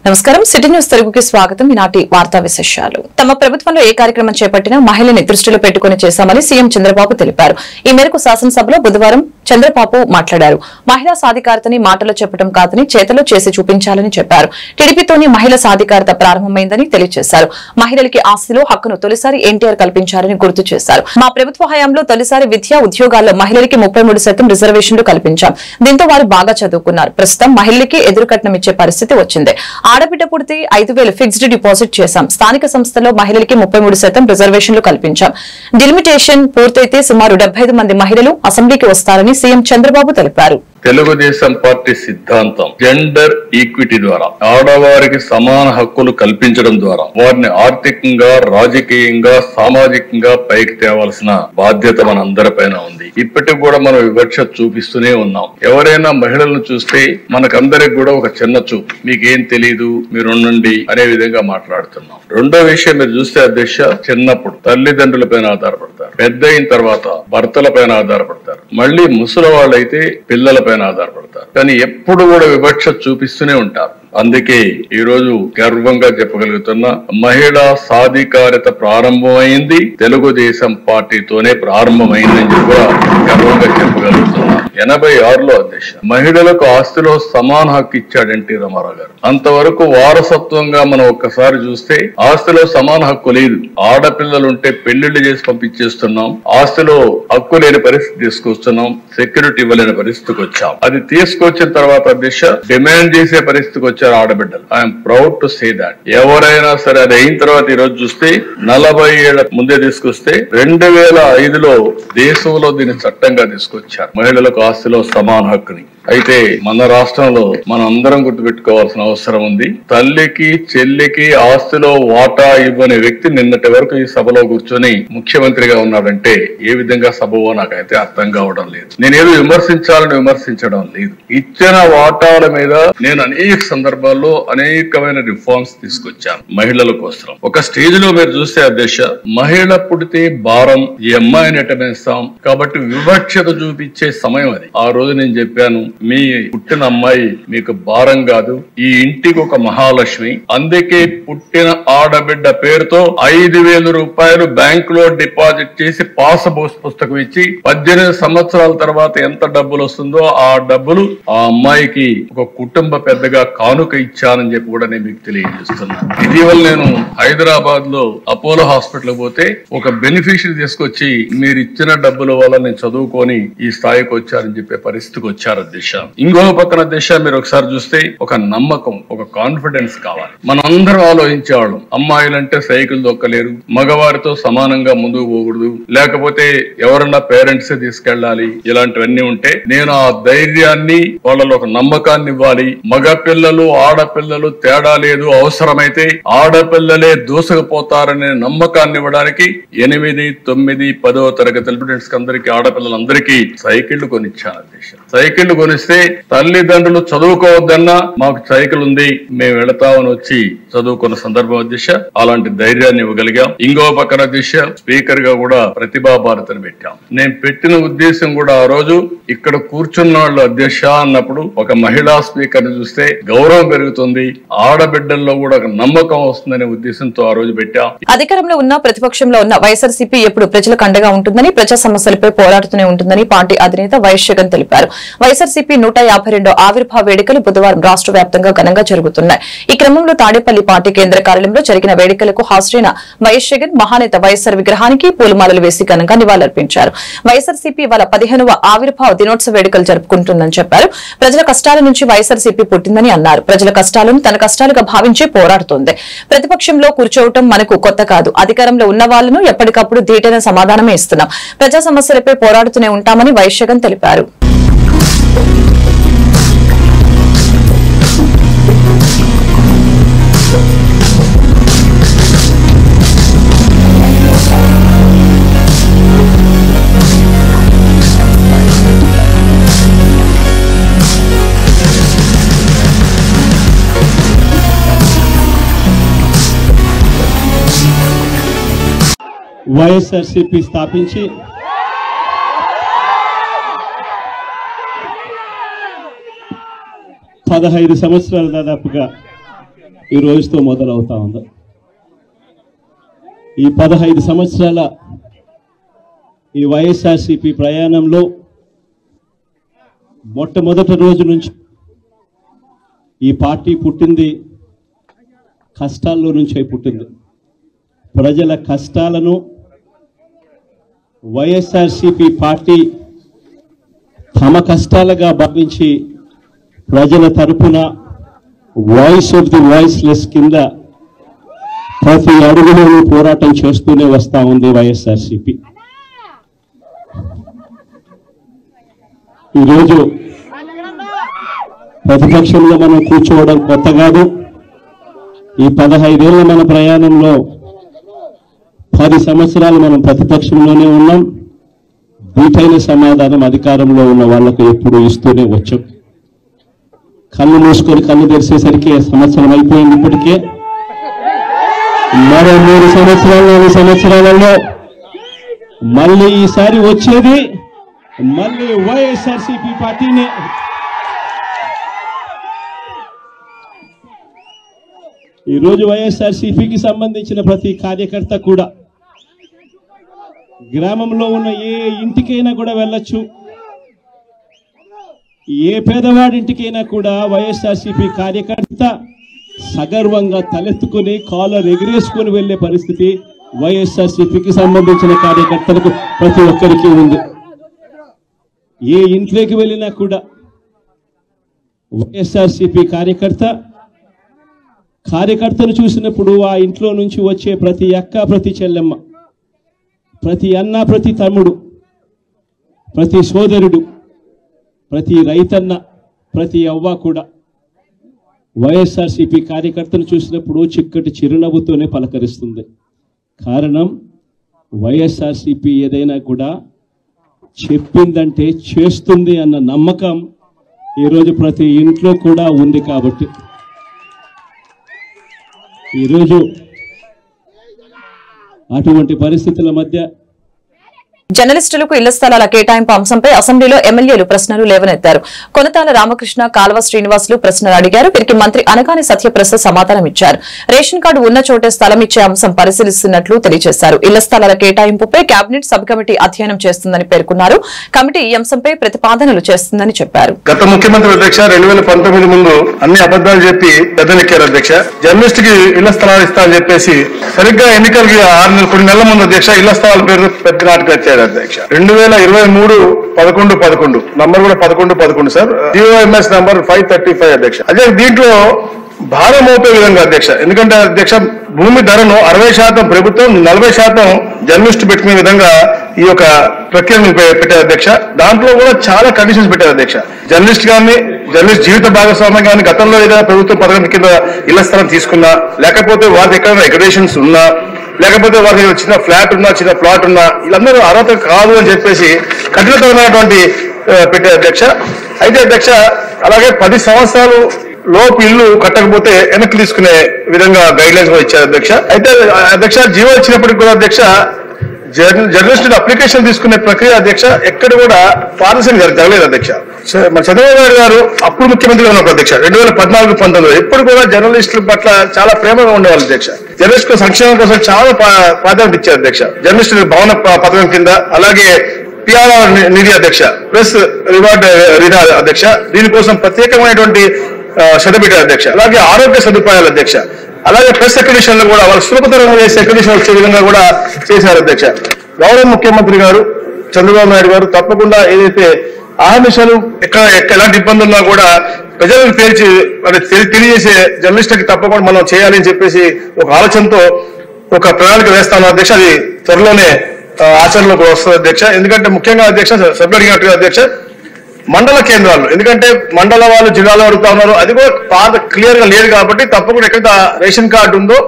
నమస్కారం city news తెలుగుకి స్వాగతం. ఈనాటి వార్తా విశేషాలు. తమ ప్రభుత్వంలో ఏ కార్యక్రమం చేపట్టినా మహిళని దృష్టిలో పెట్టుకుని చేశామని సీఎం చంద్రబాబు తెలిపారు. ఈ మేరకు శాసనసభలో బుధవారం చంద్రబాబు మాట్లాడారు. మహిళా సాధికారతని మాటలో చెప్పడం కాదని చేతలో చేసి చూపించాలని చెప్పారు. టీడీపీతోని మహిళా సాధికారత ప్రారంభమైందని తెలియజేశారు. మహిళలకి ఆస్తిలో హక్కును తొలిసారి ఎన్టీఆర్ కల్పించారని గుర్తు చేశారు. మా ప్రభుత్వ హయాంలో తొలిసారి విద్యా ఉద్యోగాల్లో మహిళలకి 33% రిజర్వేషన్లు కల్పించాం. దీంతో వారు బాగా చదువుకున్నారు. ప్రస్తుతం మహిళలకి ఎదురుకట్నం ఇచ్చే పరిస్థితి వచ్చింది. ఆడబిడ్డ పుడితే 5,000 ఫిక్స్డ్ డిపాజిట్ చేశాం. స్థానిక సంస్థల్లో మహిళలకి 33% రిజర్వేషన్లు కల్పించాం. డిలిమిటేషన్ పూర్తయితే సుమారు 75 మంది మహిళలు అసెంబ్లీకి వస్తారని సీఎం చంద్రబాబు తెలిపారు. తెలుగుదేశం పార్టీ సిద్ధాంతం జెండర్ ఈక్విటీ ద్వారా ఆడవారికి సమాన హక్కులు కల్పించడం ద్వారా వారిని ఆర్థికంగా, రాజకీయంగా, సామాజికంగా పైకి తేవాల్సిన బాధ్యత మన అందరిపైన ఉంది. ఇప్పటికి కూడా మనం వివక్ష చూపిస్తూనే ఉన్నాం. ఎవరైనా మహిళలను చూస్తే మనకందరికి కూడా ఒక చిన్న చూపు, మీకేం తెలీదు, మీరు ఉండండి అనే విధంగా మాట్లాడుతున్నాం. రెండో విషయం మీరు చూస్తే అధ్యక్ష, చిన్నప్పుడు తల్లిదండ్రుల పైన ఆధారపడతారు, పెద్ద అయిన తర్వాత భర్తల పైన ఆధారపడతారు, మళ్ళీ ముసలి వాళ్ళైతే పిల్లల పైన ఆధారపడతారు. కానీ ఎప్పుడు కూడా వివక్ష చూపిస్తూనే ఉంటారు. అందుకే ఈ రోజు గర్వంగా చెప్పగలుగుతున్న మహిళా సాధికారత ప్రారంభమైంది తెలుగుదేశం పార్టీతోనే ప్రారంభమైందని కూడా గర్వంగా చెప్పగలుగుతున్నా. 86లో అధ్యక్ష మహిళలకు ఆస్తిలో సమాన హక్కు ఇచ్చాడు ఎన్టీ రామారావు గారు. అంతవరకు వారసత్వంగా మనం ఒక్కసారి చూస్తే ఆస్తిలో సమాన హక్కు లేదు. ఆడపిల్లలుంటే పెళ్లిళ్లు చేసి పంపించేస్తున్నాం, ఆస్తిలో హక్కు లేని పరిస్థితి తీసుకొస్తున్నాం, సెక్యూరిటీ ఇవ్వలేని పరిస్థితికి వచ్చాం. అది తీసుకొచ్చిన తర్వాత అధ్యక్ష డిమాండ్ చేసే పరిస్థితికి వచ్చారు ఆడబిడ్డలు. I'm proud to say that. ఎవరైనా సరే అది అయిన తర్వాత ఈ రోజు చూస్తే 40 ఏళ్ల ముందే తీసుకొస్తే 2005లో దేశంలో దీన్ని చట్టంగా తీసుకొచ్చారు, మహిళలకు ఆస్తిలో సమాన హక్కుని. అయితే మన రాష్ట్రంలో మనం అందరం గుర్తుపెట్టుకోవాల్సిన అవసరం ఉంది. తల్లికి చెల్లికి ఆస్తిలో వాటా ఇవ్వని వ్యక్తి నిన్నటి వరకు ఈ సభలో కూర్చొని ముఖ్యమంత్రిగా ఉన్నాడంటే ఏ విధంగా సభవో నాకైతే అర్థం కావడం లేదు. నేనేదో విమర్శించాలని విమర్శించడం లేదు. ఇచ్చిన వాటాల మీద నేను అనేక సందర్భాల్లో అనేకమైన రిఫార్మ్స్ తీసుకొచ్చాను మహిళల కోసం. ఒక స్టేజ్ లో మీరు చూస్తే అధ్యక్ష, మహిళ పుడితే భారం, ఈ అమ్మాయిని ఎటమేస్తాం కాబట్టి వివక్షత చూపించే సమయం అది. ఆ రోజు నేను చెప్పాను, మీ పుట్టిన అమ్మాయి మీకు భారం కాదు, ఈ ఇంటికి ఒక మహాలక్ష్మి. అందుకే పుట్టిన ఆడబిడ్డ పేరుతో 5,000 రూపాయలు బ్యాంక్ లో డిపాజిట్ చేసి పాస్ పుస్తకం ఇచ్చి 18 సంవత్సరాల తర్వాత ఎంత డబ్బులు వస్తుందో ఆ డబ్బులు ఆ అమ్మాయికి ఒక కుటుంబ పెద్దగా కానుక ఇచ్చానని చెప్పి కూడా నేను మీకు తెలియజేస్తున్నాను. ఇటీవల నేను హైదరాబాద్ లో అపోలో హాస్పిటల్ పోతే ఒక బెనిఫిషియరీ తీసుకొచ్చి మీరు ఇచ్చిన డబ్బుల వల్ల నేను చదువుకొని ఈ స్థాయికి వచ్చారని చెప్పే పరిస్థితికి వచ్చారు అధ్యక్ష. ఇంకో పక్కన దిశ మీరు ఒకసారి చూస్తే ఒక నమ్మకం, ఒక కాన్ఫిడెన్స్ కావాలి. మనం అందరం ఆలోచించేవాళ్ళం, అమ్మాయిలంటే సైకిల్ దొక్కలేరు, మగవారితో సమానంగా ముందుకు పోకూడదు, లేకపోతే ఎవరన్నా పేరెంట్స్ తీసుకెళ్లాలి, ఇలాంటివన్నీ ఉంటే నేను ఆ ధైర్యాన్ని వాళ్ళలో ఒక నమ్మకాన్ని ఇవ్వాలి. మగ పిల్లలు ఆడపిల్లలు తేడా లేదు, అవసరమైతే ఆడపిల్లలే దూసుకుపోతారనే నమ్మకాన్ని ఇవ్వడానికి 8, 9, 10వ తరగతి అందరికీ ఆడపిల్లలందరికీ సైకిళ్లు కొనిచ్చాను అధ్యక్ష. సైకిళ్లు కొనిస్తే తల్లిదండ్రులు చదువుకోవద్దన్నా మాకు సైకిల్ ఉంది మేము వెళతామని వచ్చి చదువుకున్న సందర్భం అధ్యక్ష. అలాంటి ధైర్యాన్ని ఇవ్వగలిగాం. ఇంకో పక్కన అధ్యక్ష స్పీకర్ గా కూడా ప్రతిభా భారతిని పెట్టాం. నేను పెట్టిన ఉద్దేశం కూడా ఆ రోజు ఇక్కడ కూర్చున్న వాళ్ళు అధ్యక్ష అన్నప్పుడు ఒక మహిళా స్పీకర్ ని చూస్తే గౌరవం పెరుగుతుంది, ఆడబిడ్డల్లో కూడా ఒక నమ్మకం వస్తుందనే ఉద్దేశంతో ఆ రోజు పెట్టాం. అధికారంలో ఉన్న ప్రతిపక్షంలో ఉన్న వైఎస్ఆర్సీపీ ఎప్పుడు ప్రజలకు అండగా ఉంటుందని, ప్రజా సమస్యలపై పోరాడుతూనే ఉంటుందని పార్టీ అధినేత వైఎస్ జగన్ తెలిపారు. వైఎస్ఆర్సీపీ 152వ ఆవిర్భావ వేడుకలు బుధవారం రాష్ట్ర వ్యాప్తంగా ఘనంగా జరుగుతున్నాయి. ఈ క్రమంలో తాడేపల్లి పార్టీ కేంద్ర కార్యాలయంలో జరిగిన వేడుకలకు హాజరైన వైఎస్ జగన్ మహానేత వైఎస్ఆర్ విగ్రహానికి పూలమాలలు వేసి ఘనంగా నివాళులర్పించారు. వైఎస్ఆర్సీపీ వాళ్ళ 15వ ఆవిర్భావ దినోత్సవ వేడుకలు జరుపుకుంటుందని చెప్పారు. ప్రజల కష్టాల నుంచి వైఎస్ఆర్సీపీ పుట్టిందని అన్నారు. ప్రజల కష్టాలను తన కష్టాలుగా భావించి పోరాడుతోంది. ప్రతిపక్షంలో కూర్చోవటం మనకు కొత్త కాదు. అధికారంలో ఉన్న వాళ్లను ఎప్పటికప్పుడు ధీటైన సమాధానమే ఇస్తున్నాం. ప్రజా సమస్యలపై పోరాడుతూనే ఉంటామని వైఎస్ జగన్ తెలిపారు. వైఎస్ఆర్సీపీ స్థాపించి 15 సంవత్సరాలు దాదాపుగా ఈ రోజుతో మొదలవుతా ఉంది. ఈ 15 సంవత్సరాల ఈ వైఎస్ఆర్సీపీ ప్రయాణంలో మొట్టమొదటి రోజు నుంచి ఈ పార్టీ పుట్టింది కష్టాల్లో నుంచే పుట్టింది. ప్రజల కష్టాలను వైఎస్ఆర్సీపీ పార్టీ తమ కష్టాలుగా భావించి ప్రజల తరపున వాయిస్ ఆఫ్ ది వాయిస్లెస్ కింద ప్రతి అడుగులోనూ పోరాటం చేస్తూనే వస్తా ఉంది వైఎస్ఆర్సీపీ. ఈరోజు ప్రతిపక్షంలో మనం కూర్చోవడం కొత్త కాదు. ఈ 15 ఏళ్ల మన ప్రయాణంలో 10 సంవత్సరాలు మనం ప్రతిపక్షంలోనే ఉన్నాం. వీటైన సమాధానం అధికారంలో ఉన్న వాళ్లకు ఎప్పుడు ఇస్తూనే వచ్చాం. కళ్ళు మూసుకొని కళ్ళు తెరిచేసరికి సంవత్సరం అయిపోయింది. ఇప్పటికే మరో 3 సంవత్సరాలు 4 సంవత్సరాలలో మళ్ళీ ఈసారి వచ్చేది మళ్ళీ వైఎస్ఆర్సీపీ పార్టీనే. ఈరోజు వైఎస్ఆర్సీపీకి సంబంధించిన ప్రతి కార్యకర్త కూడా గ్రామంలో ఉన్న ఏ ఇంటికైనా కూడా వెళ్ళొచ్చు. ఏ పేదవాడింటికైనా కూడా వైఎస్ఆర్సీపీ కార్యకర్త సగర్వంగా తలెత్తుకుని కాలర్ ఎగిరేసుకుని వెళ్లే పరిస్థితి వైఎస్ఆర్సీపీకి సంబంధించిన కార్యకర్తలకు ప్రతి ఒక్కరికి ఉంది. ఏ ఇంట్లోకి వెళ్ళినా కూడా వైఎస్ఆర్సీపీ కార్యకర్తను చూసినప్పుడు ఆ ఇంట్లో నుంచి వచ్చే ప్రతి అక్క, ప్రతి చెల్లెమ్మ, ప్రతి అన్న, ప్రతి తమ్ముడు, ప్రతి సోదరుడు, ప్రతి రైతన్న, ప్రతి అవ్వ కూడా వైఎస్ఆర్సీపీ కార్యకర్తను చూసినప్పుడు చిక్కటి చిరునవ్వుతోనే పలకరిస్తుంది. కారణం వైఎస్ఆర్సీపీ ఏదైనా కూడా చెప్పిందంటే చేస్తుంది అన్న నమ్మకం ఈరోజు ప్రతి ఇంట్లో కూడా ఉంది. కాబట్టి ఈరోజు అటువంటి పరిస్థితుల మధ్య జర్నలిస్టులకు ఇళ్ల స్థలాల కేటాయింపు అంశంపై అసెంబ్లీలో ఎమ్మెల్యేలు ప్రశ్నలు లేవనెత్తారు. కొనతాల రామకృష్ణ, కాల్వ శ్రీనివాసులు ప్రశ్నలు అడిగారు. వీరికి మంత్రి అనగాని సత్యప్రసాద్ సమాధానం ఇచ్చారు. రేషన్ కార్డు ఉన్న చోటే స్థలం ఇచ్చే అంశం పరిశీలిస్తున్నట్లు తెలియజేశారు. ఇళ్ల స్థలాల కేటాయింపుపై కేబినెట్ సబ్ కమిటీ అధ్యయనం చేస్తుందని పేర్కొన్నారు. కమిటీ ఈ అంశంపై ప్రతిపాదనలు చేస్తుందని చెప్పారు. గత ముఖ్యమంత్రి అధ్యక్ష 2019 ముందు అన్ని అబద్దాలు చెప్పి పెద్దలెక్కారు అధ్యక్ష. జర్నలిస్ట్ కి ఇళ్ల స్థలాలు ఇస్తా అని చెప్పేసి సరిగ్గా ఎన్నికలకి 6 నెలల ముందు అధ్యక్ష ఇళ్ల స్థలాల పేరు పెద్ద నాటకం వచ్చారు అధ్యక్ష. 2023 నంబర్ కూడా 11 సార్, జిఓఎంఎస్ నంబర్ 535 అధ్యక్ష. అదే దీంట్లో భారం మోపే విధంగా అధ్యక్ష, ఎందుకంటే అధ్యక్ష భూమి ధరను 60% ప్రభుత్వం 40% జర్నలిస్ట్ పెట్టుకునే విధంగా ఈ యొక్క ప్రక్రియను పెట్టారు అధ్యక్ష. దాంట్లో కూడా చాలా కండిషన్స్ పెట్టారు అధ్యక్ష. జర్నలిస్ట్ జీవిత భాగస్వామ్యం కానీ గతంలో ఏదైనా ప్రభుత్వ పథకం కింద ఇళ్ల స్థలం తీసుకున్నా, లేకపోతే వారికి ఎక్కడైనా ఎగ్రేషన్స్ ఉన్నా, లేకపోతే వారికి చిన్న ఫ్లాట్ ఉన్నా, చిన్న ప్లాట్ ఉన్నా, వీళ్ళందరూ అర్హత కాదు అని చెప్పేసి కఠినతరమైనటువంటి పెట్టారు అధ్యక్ష. అయితే అధ్యక్ష అలాగే 10 సంవత్సరాలు లోపు ఇల్లు కట్టకపోతే వెనక్కి తీసుకునే విధంగా గైడ్ లైన్స్ కూడా ఇచ్చారు అధ్యక్ష. అయితే అధ్యక్ష జీవో ఇచ్చినప్పటికీ కూడా అధ్యక్ష జర్నలిస్టు అప్లికేషన్ తీసుకునే ప్రక్రియ అధ్యక్ష ఎక్కడ కూడా పారదర్శకంగా జరగలేదు అధ్యక్ష. మన చంద్రబాబు నాయుడు గారు అప్పుడు ముఖ్యమంత్రిగా ఉన్నప్పుడు అధ్యక్ష 2014-19 ఎప్పుడు కూడా జర్నలిస్టుల పట్ల చాలా ప్రేమగా ఉండేవాళ్ళు అధ్యక్ష. జర్నలిస్టు సంక్షేమం కోసం చాలా ప్రాధాన్యత ఇచ్చారు అధ్యక్ష. జర్నలిస్టు భవన పథకం కింద, అలాగే పిఆర్ఆర్ నిధి అధ్యక్ష, ప్రెస్ రివార్డ్ నిధి అధ్యక్ష, దీనికోసం ప్రత్యేకమైనటువంటి శ్రద్ధ పెట్టారు అధ్యక్ష. అలాగే ఆరోగ్య సదుపాయాలు అధ్యక్ష, అలాగే ప్రెస్ అక్రిడిషన్లు కూడా వాళ్ళు సులభతరంగా చేసే అక్రిడిషన్ వచ్చే విధంగా కూడా చేశారు అధ్యక్ష. గౌరవ ముఖ్యమంత్రి గారు చంద్రబాబు నాయుడు గారు తప్పకుండా ఏదైతే ఆహర్నిశలు ఎలాంటి ఇబ్బంది ఉన్నా కూడా ప్రజలకు తెలియజేసే జర్నలిస్టులకి తప్పకుండా మనం చేయాలని చెప్పేసి ఒక ఆలోచనతో ఒక ప్రణాళిక వేస్తాను అధ్యక్ష. అది త్వరలోనే ఆచరణలోకి వస్తుంది అధ్యక్ష. ఎందుకంటే ముఖ్యంగా అధ్యక్ష సభ్యులు అడిగినట్టుగా అధ్యక్ష మండల కేంద్రాలు, ఎందుకంటే మండల వాళ్ళు జిల్లాలో అడుగుతా ఉన్నారు, అది కూడా క్లియర్ గా లేదు కాబట్టి తప్పకుండా ఎక్కడ రేషన్ కార్డు ఉందో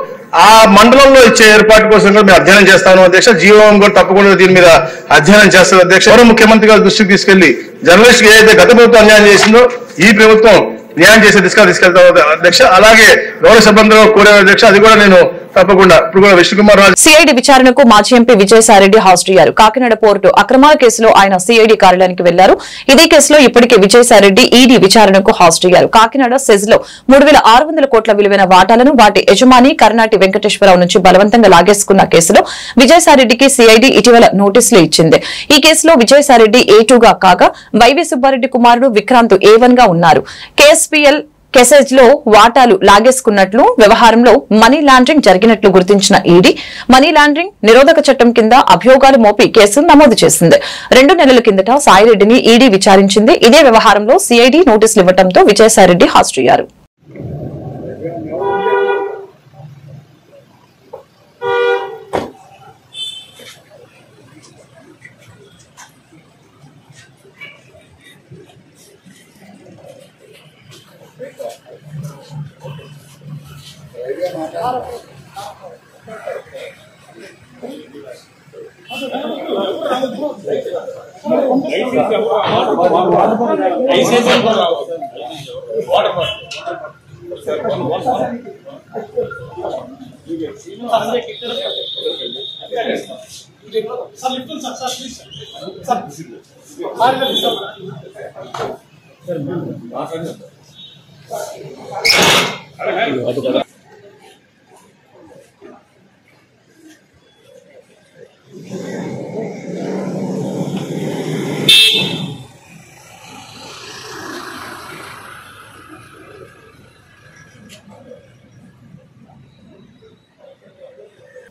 ఆ మండలంలో ఇచ్చే ఏర్పాటు కోసం కూడా మేము అధ్యయనం చేస్తాను అధ్యక్ష. జీవోం కూడా తప్పకుండా దీని మీద అధ్యయనం చేస్తారు అధ్యక్ష. గౌరవ ముఖ్యమంత్రి గారి దృష్టికి తీసుకెళ్లి జర్నలిస్ట్ ఏదైతే గత ప్రభుత్వం అన్యాయం చేసిందో ఈ ప్రభుత్వం న్యాయం చేసే దిశగా తీసుకెళ్తాం అధ్యక్ష. అలాగే గౌరవ సభ్యులందరూ కోరే అధ్యక్ష, అది కూడా నేను తప్పకుండా ఇప్పుడు కూడా విష్ణుకుమార్ రాజు సిఐడి విచారణకు మాజీ ఎంపీ విజయసాయిరెడ్డి హాజరయ్యారు. కాకినాడ పోర్టు అక్రమాల కేసులో ఆయన సిఐడి కార్యాలయానికి వెళ్లారు. ఇదే కేసులో ఇప్పటికే విజయసాయిరెడ్డి ఈడీ విచారణకు హాజరయ్యారు. కాకినాడ సెజ్ లో 3,600 కోట్ల విలువైన వాటాలను వాటి యజమాని కర్నాటి వెంకటేశ్వరరావు నుంచి బలవంతంగా లాగేసుకున్న కేసులో విజయసాయిరెడ్డికి సిఐడి ఇటీవల నోటీసులు ఇచ్చింది. ఈ కేసులో విజయసాయిరెడ్డి A2గా కాగా వైవి సుబ్బారెడ్డి కుమారుడు విక్రాంత్ A1 గా ఉన్నారు. కేఎస్పీఎల్ కెసేజ్ లో వాటాలు లాగేసుకున్నట్లు వ్యవహారంలో మనీ లాండరింగ్ జరిగినట్లు గుర్తించిన ఈడీ మనీ లాండరింగ్ నిరోధక చట్టం కింద అభియోగాలు మోపి కేసు నమోదు చేసింది. 2 నెలల కిందట సాయిరెడ్డిని ఈడీ విచారించింది. ఇదే వ్యవహారంలో సిఐడి నోటీసులు ఇవ్వడంతో విజయసాయిరెడ్డి హాజరయ్యారు.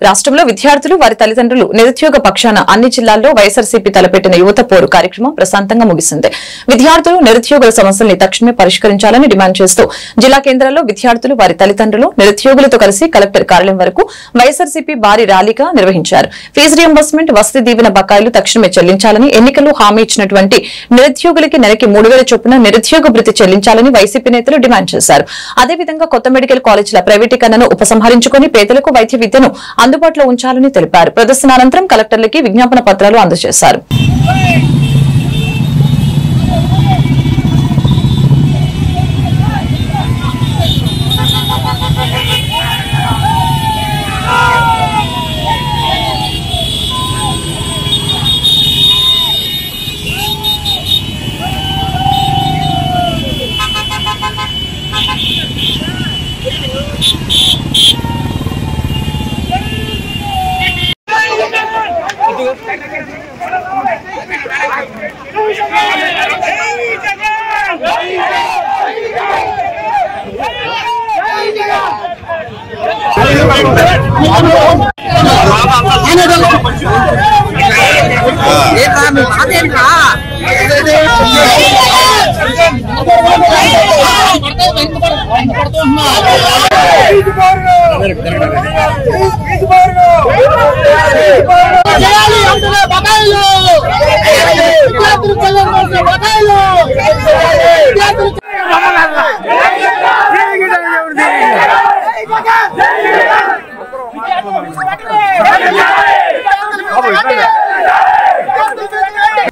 రాష్ట్రంలో విద్యార్థులు వారి తల్లిదండ్రులు నిరుద్యోగ పక్షాన అన్ని జిల్లాల్లో వైఎస్ఆర్సీపీ తలపెట్టిన యువత పోరు కార్యక్రమం ప్రశాంతంగా ముగిసింది. విద్యార్థులు నిరుద్యోగుల సమస్యల్ని తక్షణమే పరిష్కరించాలని డిమాండ్ చేస్తూ జిల్లా కేంద్రాల్లో విద్యార్థులు వారి తల్లిదండ్రులు నిరుద్యోగులతో కలిసి కలెక్టర్ కార్యాలయం వరకు వైఎస్ఆర్సీపీ భారీ ర్యాలీగా నిర్వహించారు. ఫీజు రియంబర్స్మెంట్, వసతి దీవెన బకాయిలు తక్షణమే చెల్లించాలని, ఎన్నికల్లో హామీ ఇచ్చినటువంటి నిరుద్యోగులకి నెలకి 3,000 చొప్పున నిరుద్యోగ భృతి చెల్లించాలని వైసీపీ నేతలు డిమాండ్ చేశారు. అదేవిధంగా కొత్త మెడికల్ కాలేజీల ప్రైవేటీకరణను ఉపసంహరించుకుని పేదలకు వైద్య విద్యను అందుబాటులో ఉంచాలని తెలిపారు. ప్రదర్శనానంతరం కలెక్టర్లకి విజ్ఞాపన పత్రాలు అందజేశారు.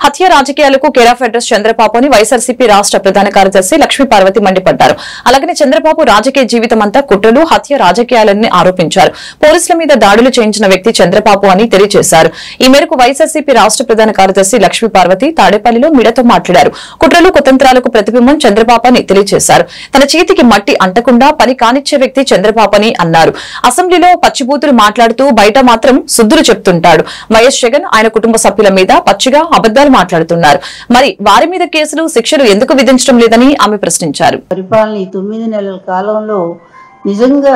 హత్య రాజకీయాలకు కేర్ ఆఫ్ అడ్రస్ చంద్రబాబు అని వైఎస్ఆర్సీపీ రాష్ట్ర ప్రధాన కార్యదర్శి లక్ష్మీ పార్వతి మండిపడ్డారు. అలాగనే చంద్రబాబు రాజకీయ జీవితం అంతా కుట్రలు, హత్య రాజకీయాలని ఆరోపించారు. పోలీసుల మీద దాడులు చేయించిన వ్యక్తి చంద్రబాబు అని తెలియజేశారు. ఈ మేరకు వైఎస్ఆర్సీపీ రాష్ట్ర ప్రధాన కార్యదర్శి లక్ష్మీ పార్వతి తాడేపల్లిలో మీడియాతో మాట్లాడారు. కుట్రలు, కుతంత్రాలకు ప్రతిబింబం చంద్రబాబు అని తెలియజేశారు. తన చేతికి మట్టి అంటకుండా పని కానిచ్చే వ్యక్తి చంద్రబాబు అని అన్నారు. అసెంబ్లీలో పచ్చిబూతులు మాట్లాడుతూ బయట మాత్రం శుద్ధులు చెప్తుంటాడు. వైఎస్ జగన్ ఆయన కుటుంబ సభ్యుల మీద పచ్చిగా అబద్దాలు మాట్లాడుతున్నారు. మరి వారి మీద కేసులు, శిక్షలు ఎందుకు విధించడం లేదని ఆమె ప్రశ్నించారు. పరిపాలన 9 నెలల కాలంలో నిజంగా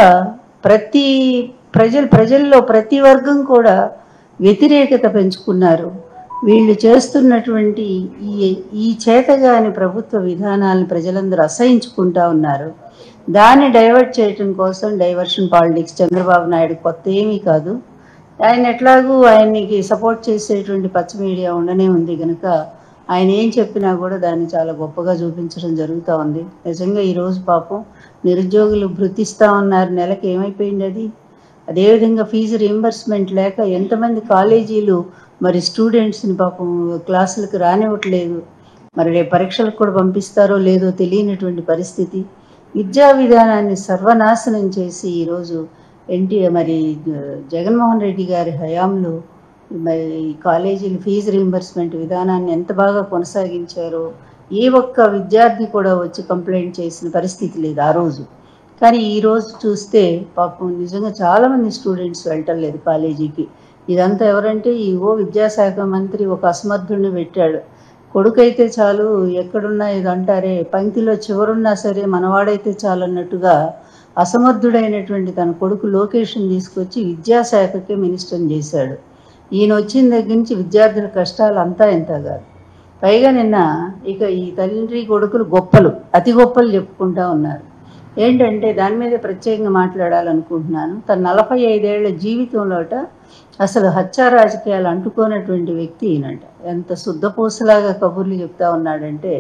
ప్రజల్లో ప్రతి వర్గం కూడా వ్యతిరేకత పెంచుకున్నారు. వీళ్ళు చేస్తున్నటువంటి ఈ చేతగాని ప్రభుత్వ విధానాలను ప్రజలందరూ అసహించుకుంటా ఉన్నారు. దాన్ని డైవర్ట్ చేయడం కోసం డైవర్షన్ పాలిటిక్స్ చంద్రబాబు నాయుడు కొత్త ఏమీ కాదు. ఆయన ఎట్లాగూ ఆయనకి సపోర్ట్ చేసేటువంటి పచ్చ మీడియా ఉండనే ఉంది కనుక ఆయన ఏం చెప్పినా కూడా దాన్ని చాలా గొప్పగా చూపించడం జరుగుతూ ఉంది. నిజంగా ఈరోజు పాపం నిరుద్యోగులు భృతిస్తూ ఉన్నారు. నెలకి ఏమైపోయింది అది. అదేవిధంగా ఫీజు రీంబర్స్మెంట్ లేక ఎంతమంది కాలేజీలు మరి స్టూడెంట్స్ని పాపం క్లాసులకు రానివ్వట్లేదు. మరి రేపు పరీక్షలకు కూడా పంపిస్తారో లేదో తెలియనటువంటి పరిస్థితి. విద్యా విధానాన్ని సర్వనాశనం చేసి ఈరోజు మరి జగన్మోహన్ రెడ్డి గారి హయాంలో మరి కాలేజీల ఫీజు రీయింబర్స్మెంట్ విధానాన్ని ఎంత బాగా కొనసాగించారో ఏ ఒక్క విద్యార్థి కూడా వచ్చి కంప్లైంట్ చేసిన పరిస్థితి లేదు ఆ రోజు. కానీ ఈరోజు చూస్తే పాపం నిజంగా చాలామంది స్టూడెంట్స్ వెళ్ళటం లేదు కాలేజీకి. ఇదంతా ఎవరంటే విద్యాశాఖ మంత్రి ఒక అసమర్థుడిని పెట్టాడు. కొడుకైతే చాలు, ఎక్కడున్నా ఇది అంటారే, పంక్తిలో చివరున్నా సరే మనవాడైతే చాలు అన్నట్టుగా అసమర్థుడైనటువంటి తన కొడుకు లోకేష్ని తీసుకొచ్చి విద్యాశాఖకే మినిస్టర్ని చేశాడు. ఈయన వచ్చిన దగ్గర నుంచి విద్యార్థుల కష్టాలు అంతా ఎంత కాదు. పైగా నిన్న ఇక ఈ తండ్రి కొడుకులు గొప్పలు, అతి గొప్పలు చెప్పుకుంటా ఉన్నారు. ఏంటంటే దాని మీద ప్రత్యేకంగా మాట్లాడాలనుకుంటున్నాను. తన 45 ఏళ్ల జీవితంలోట అసలు హత్యా రాజకీయాలు అంటుకోనటువంటి వ్యక్తి ఈయనట. ఎంత శుద్ధపూసలాగా కబుర్లు చెప్తా ఉన్నాడంటే,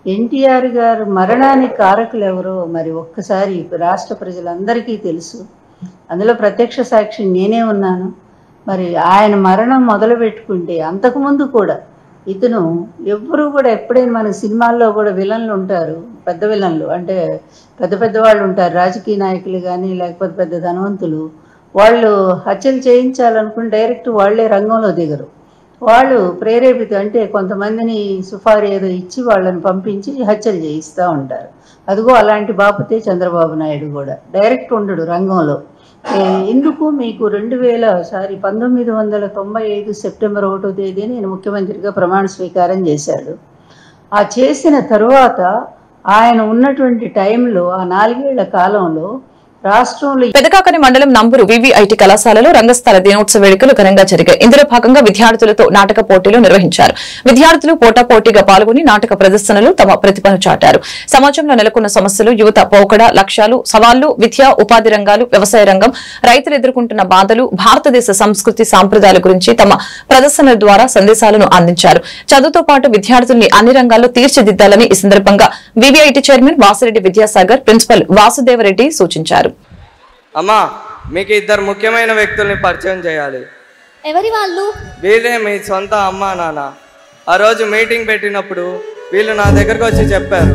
ఎన్టీఆర్ గారు మరణానికి కారకులు ఎవరో మరి ఒక్కసారి రాష్ట్ర ప్రజలందరికీ తెలుసు. అందులో ప్రత్యక్ష సాక్షి నేనే ఉన్నాను. మరి ఆయన మరణం మొదలు పెట్టుకుంటే అంతకుముందు కూడా ఇతను ఎవ్వరూ కూడా ఎప్పుడైనా మన సినిమాల్లో కూడా విలన్లు ఉంటారు, పెద్ద విలన్లు అంటే పెద్ద పెద్ద వాళ్ళు ఉంటారు, రాజకీయ నాయకులు కానీ లేకపోతే పెద్ద ధనవంతులు. వాళ్ళు హత్యలు చేయించాలనుకుని డైరెక్ట్ వాళ్లే రంగంలో దిగరు. వాళ్ళు ప్రేరేపిత అంటే కొంతమందిని సుఫారీ ఏదో ఇచ్చి వాళ్ళని పంపించి హత్యలు చేయిస్తూ ఉంటారు. అదిగో అలాంటి బాపుతే చంద్రబాబు నాయుడు కూడా డైరెక్ట్ ఉండడు రంగంలో. ఎందుకు మీకు 1995 సెప్టెంబర్ 1వ తేదీ నేను ముఖ్యమంత్రిగా ప్రమాణ స్వీకారం చేశాడు. ఆ చేసిన తరువాత ఆయన ఉన్నటువంటి టైంలో ఆ 4 ఏళ్ల కాలంలో రాష్ట్రంలో పెదకాకని మండలం నంబూరు వివిఐటి కళాశాలలో రంగస్థల దినోత్సవ వేడుకలు ఘనంగా జరిగాయి. ఇందులో భాగంగా విద్యార్థులతో నాటక పోటీలు నిర్వహించారు. విద్యార్థులు పోటాపోటీగా పాల్గొని నాటక ప్రదర్శనలు తమ ప్రతిభను చాటారు. సమాజంలో నెలకొన్న సమస్యలు, యువత పోకడ, లక్ష్యాలు, సవాళ్లు, విద్య, ఉపాధి రంగాలు, వ్యవసాయ రంగం, రైతులు ఎదుర్కొంటున్న బాధలు, భారతదేశ సంస్కృతి సాంప్రదాయాల గురించి తమ ప్రదర్శనల ద్వారా సందేశాలను అందించారు. చదువుతో పాటు విద్యార్థుల్ని అన్ని రంగాల్లో తీర్చిదిద్దాలని ఈ సందర్భంగా VVIT chairman Vasireddy Vidyasagar, principal Vasudeva Reddy సూచించారు. అమ్మా, మీకు 2 ముఖ్యమైన వ్యక్తుల్ని పరిచయం చేయాలి. ఎవరి వాళ్ళు? వీళ్ళే మీ సొంత అమ్మా నాన్న. ఆ రోజు మీటింగ్ పెట్టినప్పుడు వీళ్ళు నా దగ్గరకు వచ్చి చెప్పారు,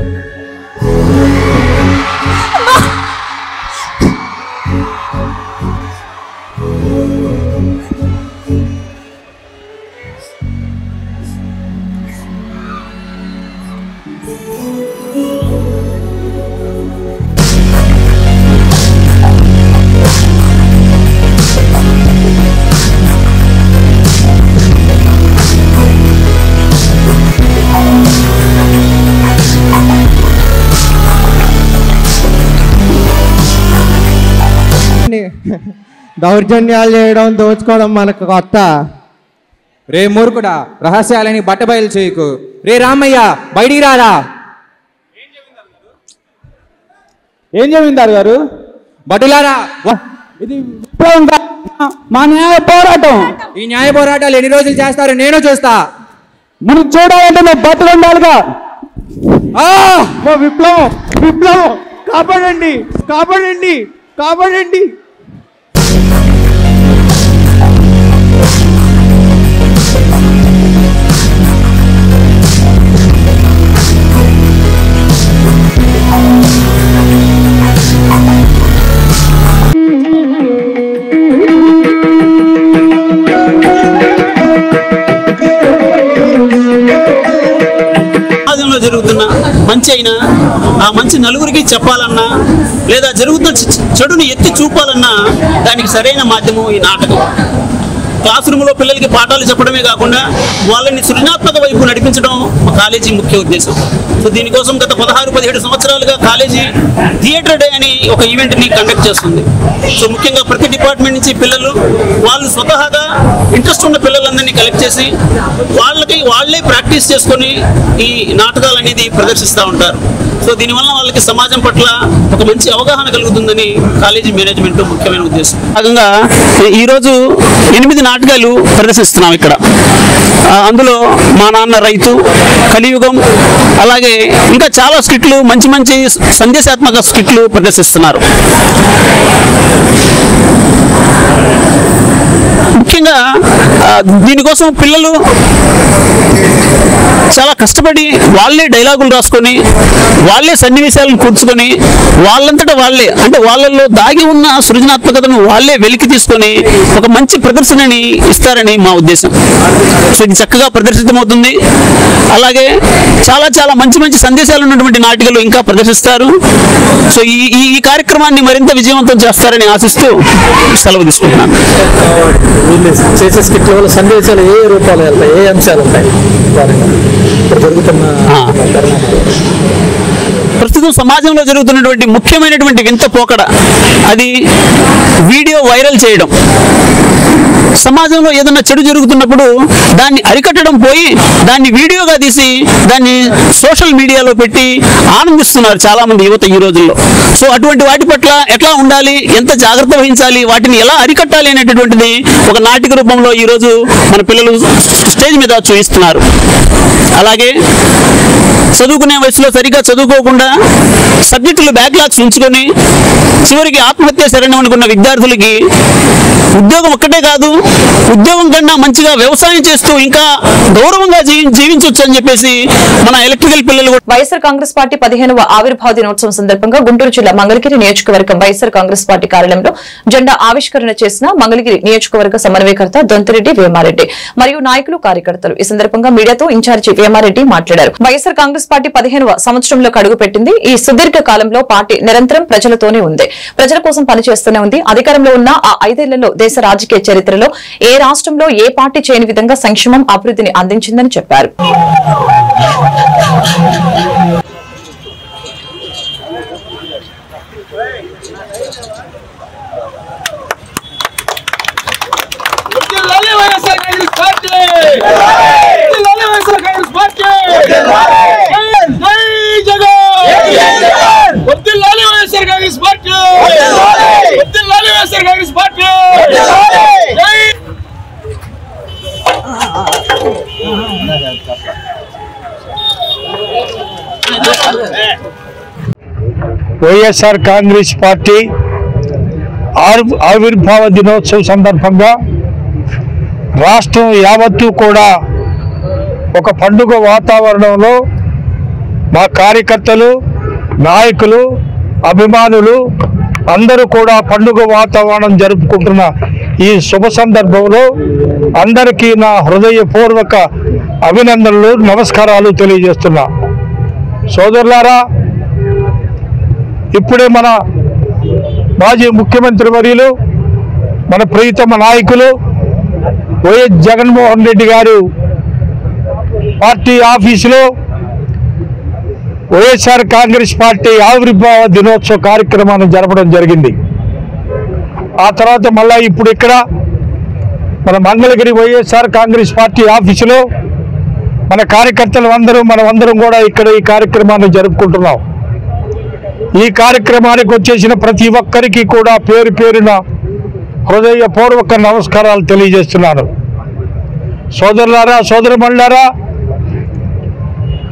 దౌర్జన్యాలు చేయడం, దోచుకోవడం మనకు కొత్త. రే మూర్ఖుడా, రహస్యాలని బట్టబయలు చేయకు. రే రామయ్య, బయటికి రారా. ఏం జమీందారు గారు? బటులారా, ఇది మా న్యాయ పోరాటం. ఈ న్యాయ పోరాటాలు ఎన్ని రోజులు చేస్తారో నేను చూస్తా. మనం చూడాలంటే మేము బతులు ఉండాలిగా. విప్లవం, విప్లవం, కాపాడండి, కాపాడండి, కాపాడండి. జరుగుతున్న మంచి అయినా ఆ మంచి నలుగురికి చెప్పాలన్నా లేదా జరుగుతున్న చెడుని ఎత్తి చూపాలన్నా దానికి సరైన మాధ్యమం ఈ నాటకం. క్లాస్ రూమ్లో పిల్లలకి పాఠాలు చెప్పడమే కాకుండా వాళ్ళని సృజనాత్మక వైపు నడిపించడం మా కాలేజీ ముఖ్య ఉద్దేశం. సో దీనికోసం గత 16-17 సంవత్సరాలుగా కాలేజీ థియేటర్ డే అని ఒక ఈవెంట్ని కండక్ట్ చేస్తుంది. సో ముఖ్యంగా ప్రతి డిపార్ట్మెంట్ నుంచి పిల్లలు వాళ్ళు స్వతహాగా ఇంట్రెస్ట్ ఉన్న పిల్లలందరినీ కలెక్ట్ చేసి వాళ్ళే ప్రాక్టీస్ చేసుకొని ఈ నాటకాలు అనేది ప్రదర్శిస్తూ ఉంటారు. సో దీనివల్ల వాళ్ళకి సమాజం పట్ల ఒక మంచి అవగాహన కలుగుతుందని కాలేజీ మేనేజ్మెంట్ ముఖ్యమైన ఉద్దేశం. భాగంగా ఈరోజు 8 నాటకాలు ప్రదర్శిస్తున్నాం ఇక్కడ. అందులో మా నాన్న రైతు, కలియుగం, అలాగే ఇంకా చాలా స్కిట్లు, మంచి మంచి సందేశాత్మక స్కిట్లు ప్రదర్శిస్తున్నారు. ముఖ్యంగా దీనికోసం పిల్లలు చాలా కష్టపడి వాళ్ళే డైలాగులు రాసుకొని వాళ్ళే సన్నివేశాలను కూర్చుకొని వాళ్ళంతటా వాళ్ళే అంటే వాళ్ళల్లో దాగి ఉన్న సృజనాత్మకతను వాళ్ళే వెలికి తీసుకొని ఒక మంచి ప్రదర్శనని ఇస్తారని మా ఉద్దేశం. సో ఇది చక్కగా ప్రదర్శితమవుతుంది. అలాగే చాలా చాలా మంచి మంచి సందేశాలు ఉన్నటువంటి నాటికలు ఇంకా ప్రదర్శిస్తారు. సో ఈ కార్యక్రమాన్ని మరింత విజయవంతం చేస్తారని ఆశిస్తూ సెలవు తీసుకుంటున్నాను. చేసే స్కిట్ వల్ల సందేశాలు ఏ రూపాలు వెళ్తాయి, ఏ అంశాలు ఉంటాయి ఇప్పుడు జరుగుతున్న ప్రస్తుతం సమాజంలో జరుగుతున్నటువంటి ముఖ్యమైనటువంటి వింత పోకడ అది వీడియో వైరల్ చేయడం. సమాజంలో ఏదైనా చెడు జరుగుతున్నప్పుడు దాన్ని అరికట్టడం పోయి దాన్ని వీడియోగా తీసి దాన్ని సోషల్ మీడియాలో పెట్టి ఆనందిస్తున్నారు చాలా మంది యువత ఈ రోజుల్లో. సో అటువంటి వాటి పట్ల ఎట్లా ఉండాలి, ఎంత జాగ్రత్త వహించాలి, వాటిని ఎలా అరికట్టాలి అనేటటువంటిది ఒక నాటిక రూపంలో ఈరోజు మన పిల్లలు స్టేజ్ మీద చూపిస్తున్నారు. అలాగే చదువుకునే వయసులో సరిగ్గా చదువుకోకుండా సబ్జెక్టులు బ్యాక్లాగ్స్ ఉంచుకొని చివరికి ఆత్మహత్య శరణ్యం అనుకున్న విద్యార్థులకి ఉద్యోగం ఒక్కటే కాదు, ఉద్యోగం కన్నా మంచిగా వ్యవసాయం చేస్తూ ఇంకా గౌరవంగా జీవించవచ్చు అని చెప్పేసి మన ఎలక్ట్రికల్ పిల్లలు. వైఎస్ఆర్ కాంగ్రెస్ పార్టీ 15వ ఆవిర్భావ దినోత్సవం సందర్భంగా గుంటూరు జిల్లా మంగళగిరి నియోజకవర్గం వైఎస్ఆర్ కాంగ్రెస్ పార్టీ కార్యాలయంలో జెండా ఆవిష్కరణ చేసిన మంగళగిరి నియోజకవర్గ సమన్వయకర్త దొంతిరెడ్డి వేమారెడ్డి మరియు నాయకులు కార్యకర్తలు. ఈ సందర్భంగా మీడియాతో ఇన్ఛార్జి వేమారెడ్డి మాట్లాడారు. వైఎస్ఆర్ కాంగ్రెస్ పార్టీ 15వ సంవత్సరంలోకి అడుగుపెట్టింది. ఈ సుదీర్ఘ కాలంలో పార్టీ నిరంతరం ప్రజలతోనే ఉంది, ప్రజల కోసం పనిచేస్తూనే ఉంది. అధికారంలో ఉన్న ఆ 5 ఏళ్లలో దేశ రాజకీయ చరిత్రలో ఏ రాష్ట్రంలో ఏ పార్టీ చేయని విధంగా సంక్షేమం అభివృద్ధిని అందించిందని చెప్పారు. వైఎస్ఆర్ కాంగ్రెస్ పార్టీ ఆవిర్భావ దినోత్సవం సందర్భంగా రాష్ట్రం యావత్తు కూడా ఒక పండుగ వాతావరణంలో మా కార్యకర్తలు, నాయకులు, అభిమానులు అందరూ కూడా పండుగ వాతావరణం జరుపుకుంటున్న ఈ శుభ సందర్భంలో అందరికీ నా హృదయపూర్వక అభినందనలు, నమస్కారాలు తెలియజేస్తున్నా. సోదరులారా, ఇప్పుడే మన మాజీ ముఖ్యమంత్రి వర్యులు, మన ప్రియతమ నాయకులు వైఎస్ జగన్మోహన్ రెడ్డి గారు పార్టీ ఆఫీసులో వైఎస్ఆర్ కాంగ్రెస్ పార్టీ ఆవిర్భావ దినోత్సవ కార్యక్రమాన్ని జరపడం జరిగింది. ఆ తర్వాత మళ్ళా ఇప్పుడు ఇక్కడ మన మంగళగిరి వైఎస్ఆర్ కాంగ్రెస్ పార్టీ ఆఫీసులో మన కార్యకర్తలు మనమందరం కూడా ఇక్కడ ఈ కార్యక్రమాన్ని జరుపుకుంటున్నాం. ఈ కార్యక్రమానికి వచ్చేసిన ప్రతి ఒక్కరికి కూడా పేరు పేరున హృదయపూర్వక నమస్కారాలు తెలియజేస్తున్నాను. సోదరులారా, సోదరిమణులారా,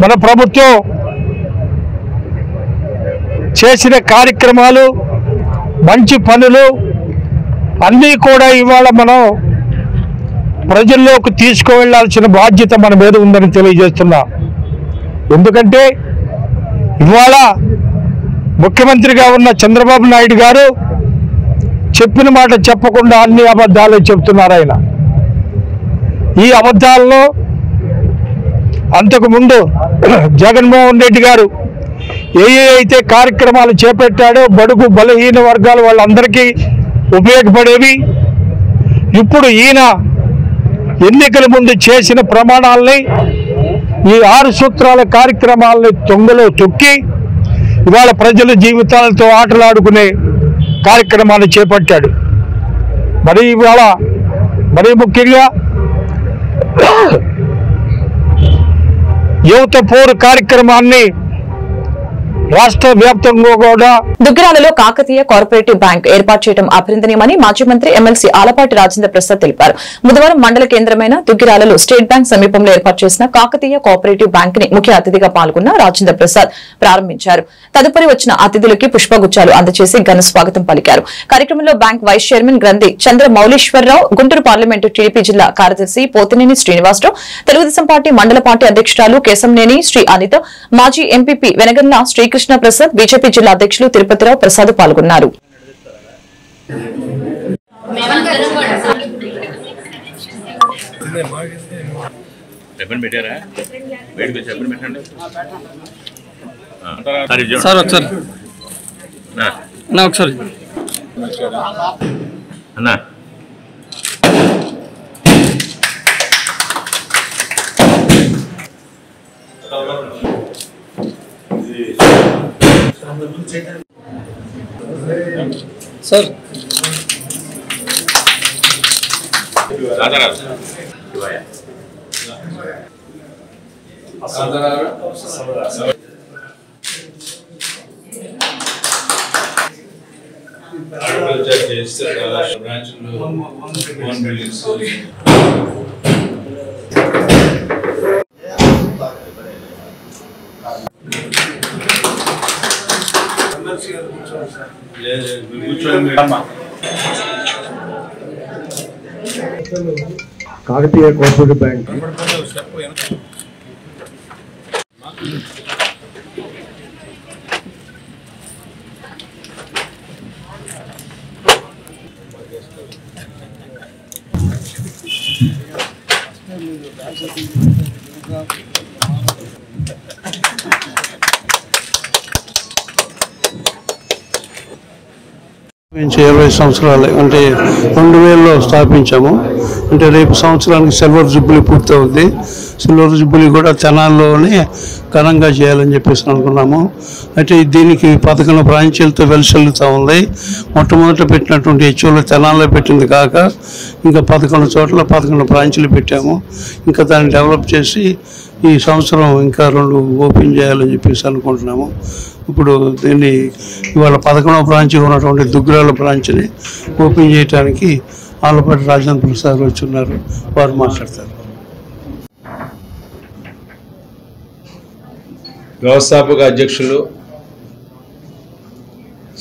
మన ప్రభుత్వం చేసిన కార్యక్రమాలు, మంచి పనులు అన్నీ కూడా ఇవాళ మనం ప్రజల్లోకి తీసుకువెళ్లాల్సిన బాధ్యత మన మీద ఉందని తెలియజేస్తున్నా. ఎందుకంటే ఇవాళ ముఖ్యమంత్రిగా ఉన్న చంద్రబాబు నాయుడు గారు చెప్పిన మాట చెప్పకుండా అన్ని అబద్ధాలు చెప్తున్నారు. ఆయన ఈ అబద్ధాలను అంతకుముందు జగన్మోహన్ రెడ్డి గారు అయితే కార్యక్రమాలు చేపట్టాడో బడుగు బలహీన వర్గాల వాళ్ళందరికీ ఉపయోగపడేవి, ఇప్పుడు ఈయన ఎన్నికల ముందు చేసిన ప్రమాణాలని, ఈ 6 సూత్రాల కార్యక్రమాలని తొంగలో తొక్కి ఇవాళ ప్రజల జీవితాలతో ఆటలాడుకునే కార్యక్రమాన్ని చేపట్టాడు. మరి ఇవాళ మరీ ముఖ్యంగా యువత పోరు కార్యక్రమాన్ని రాష్ట్ర వ్యాప్తంగా కూడా దుగ్గిరాలలో కాకతీయ కోఆపరేటివ్ బ్యాంక్ ఏర్పాటు చేయడం అభినందనీయమని మాజీ మంత్రి ఎమ్మెల్సీ ఆలపాటి రాజేంద్ర ప్రసాద్ తెలిపారు. బుధవారం మండల కేంద్రమైన దుగ్గిరాలలో స్టేట్ బ్యాంక్ సమీపంలో ఏర్పాటు చేసిన కాకతీయ కోఆపరేటివ్ బ్యాంక్ ని ముఖ్య అతిథిగా పాల్గొన్న రాజేంద్ర ప్రసాద్ ప్రారంభించారు. తదుపరి వచ్చిన అతిథులకి పుష్పగుచ్చాలు అందజేసి ఘన స్వాగతం పలికారు. కార్యక్రమంలో బ్యాంక్ వైస్ చైర్మన్ గ్రంథి చంద్ర మౌలీశ్వరరావు, గుంటూరు పార్లమెంటు టీడీపీ జిల్లా కార్యదర్శి పోతినేని శ్రీనివాసరావు, తెలుగుదేశం పార్టీ మండల పార్టీ అధ్యక్షురాలు కేశంనేని శ్రీ అనిత, మాజీ ఎంపీపీ వెనగల్ల శ్రీకృష్ణ ప్రసాద్, బీజేపీ జిల్లా అధ్యక్షులు తిరుపతిరావు ప్రసాద్ పాల్గొన్నారు. సార్ కాకతీయ కోఆపరేటివ్ బ్యాంక్ నుంచి 20 సంవత్సరాలు అంటే 2000లో స్థాపించాము. అంటే రేపు సంవత్సరానికి సిల్వర్ జూబ్లీ పూర్తవుద్ది. సిల్వర్ జూబ్లీ కూడా తెనాల్లోనే ఘనంగా చేయాలని చెప్పేసి అనుకున్నాము. అయితే దీనికి 11 బ్రాంచీలతో వెలుసెల్లుతూ ఉంది. మొట్టమొదట పెట్టినటువంటి హెచ్ఓలో తెనాల్లో పెట్టింది కాక ఇంకా 11 చోట్ల 11 బ్రాంచీలు పెట్టాము. ఇంకా దాన్ని డెవలప్ చేసి ఈ సంవత్సరం ఇంకా 2 ఓపెన్ చేయాలని చెప్పేసి అనుకుంటున్నాము. ఇప్పుడు దీన్ని ఇవాళ 11వ బ్రాంచ్ ఉన్నటువంటి దుగ్గిరాల బ్రాంచ్ని ఓపెన్ చేయడానికి ఆలపాటి రాజేంద్ర ప్రసాద్ వచ్చి ఉన్నారు. వారు మాట్లాడతారు. వ్యవస్థాపక అధ్యక్షులు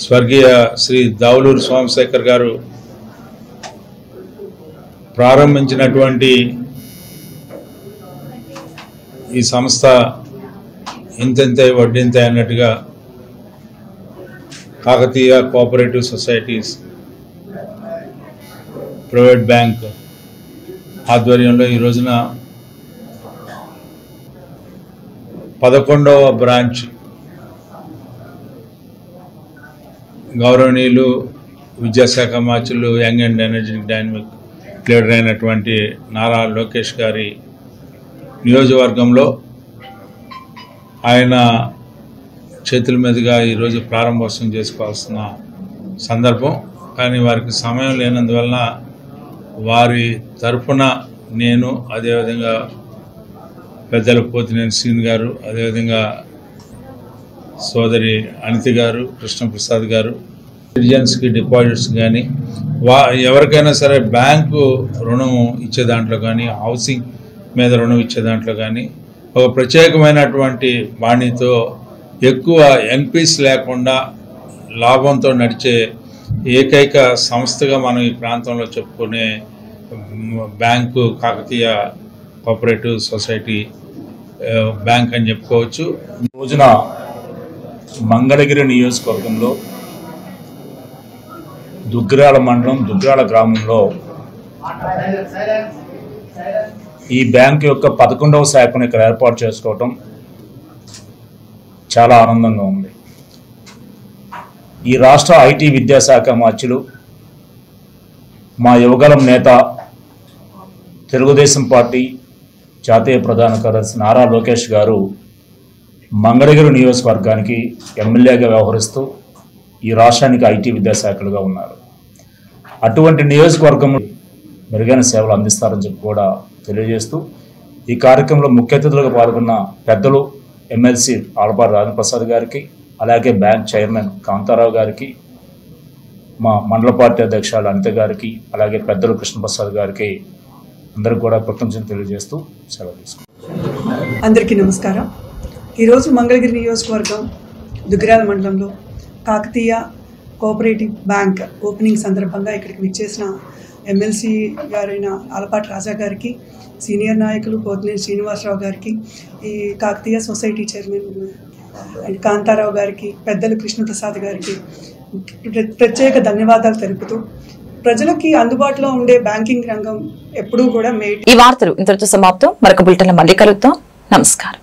స్వర్గీయ శ్రీ దావులూరు సోమశేఖర్ గారు ప్రారంభించినటువంటి ఈ సంస్థ ఇంతంతే వడ్డింతే అన్నట్టుగా Kakatiya cooperative societies private bank ఆధ్వర్యంలో ఈ రోజున 11వ బ్రాంచ్ గౌరవనీయులు విద్యాశాఖ మంత్రులు young and energetic dynamic leader అయినటువంటి నారా లోకేష్ గారి నియోజకవర్గంలో ఆయన చేతుల మీదుగా ఈరోజు ప్రారంభోత్సవం చేసుకోవాల్సిన సందర్భం. కానీ వారికి సమయం లేనందువలన వారి తరఫున నేను, అదేవిధంగా పెద్దల పోతినేని శ్రీని గారు, అదేవిధంగా సోదరి అనిత గారు, కృష్ణప్రసాద్ గారు, సిటిజన్స్కి డిపాజిట్స్ కానీ ఎవరికైనా సరే బ్యాంకు రుణం ఇచ్చే దాంట్లో కానీ, హౌసింగ్ మీద రుణం ఇచ్చే దాంట్లో కానీ ఒక ప్రత్యేకమైనటువంటి బాణీతో ఎక్కువ ఎన్పీస్ లేకుండా లాభంతో నడిచే ఏకైక సంస్థగా మనం ఈ ప్రాంతంలో చెప్పుకునే bank Kakatiya cooperative society bank అని చెప్పుకోవచ్చు. ఈ రోజున మంగళగిరి నియోజకవర్గంలో దుగ్గిరాల మండలం దుగ్గిరాల గ్రామంలో ఈ బ్యాంక్ యొక్క 11వ శాఖను ఇక్కడ ఏర్పాటు చేసుకోవటం చాలా ఆనందంగా ఉంది. ఈ రాష్ట్ర ఐటీ విద్యాశాఖ మంత్రులు, మా యువగలం నేత, తెలుగుదేశం పార్టీ జాతీయ ప్రధాన కార్యదర్శి నారా లోకేష్ గారు మంగళగిరి నియోజకవర్గానికి ఎమ్మెల్యేగా వ్యవహరిస్తూ ఈ రాష్ట్రానికి ఐటీ విద్యాశాఖలుగా ఉన్నారు. అటువంటి నియోజకవర్గంలో మెరుగైన సేవలు అందిస్తారని చెప్పి కూడా తెలియజేస్తూ ఈ కార్యక్రమంలో ముఖ్య అతిథులుగా పాల్గొన్న పెద్దలు ఎమ్మెల్సీ ఆలపాటి రాజేంద్ర ప్రసాద్ గారికి, అలాగే బ్యాంక్ చైర్మన్ కాంతారావు గారికి, మా మండల పార్టీ అధ్యక్షులు అనిత గారికి, అలాగే పెద్దలు కృష్ణప్రసాద్ గారికి అందరికి కూడా కృతజ్ఞతలు తెలియజేస్తూ సెలవు తీసుకుంటాం. అందరికీ నమస్కారం. ఈరోజు మంగళగిరి నియోజకవర్గం దుగ్గిరాల మండలంలో కాకతీయ కోఆపరేటివ్ బ్యాంక్ ఓపెనింగ్ సందర్భంగా ఇక్కడికి విచ్చేసిన ఎమ్మెల్సీ గారైన ఆలపాటి రాజా గారికి, సీనియర్ నాయకులు పోతినేని శ్రీనివాసరావు గారికి, ఈ కాకతీయ సొసైటీ చైర్మన్ కాంతారావు గారికి, పెద్దలు కృష్ణప్రసాద్ గారికి ప్రత్యేక ధన్యవాదాలు తెలుపుతూ, ప్రజలకి అందుబాటులో ఉండే బ్యాంకింగ్ రంగం ఎప్పుడూ కూడా ఈ వార్తలు ఇంతటితో సమాప్తం. మరొక బులెటిన్లో మళ్ళీ కలుద్దాం. నమస్కారం.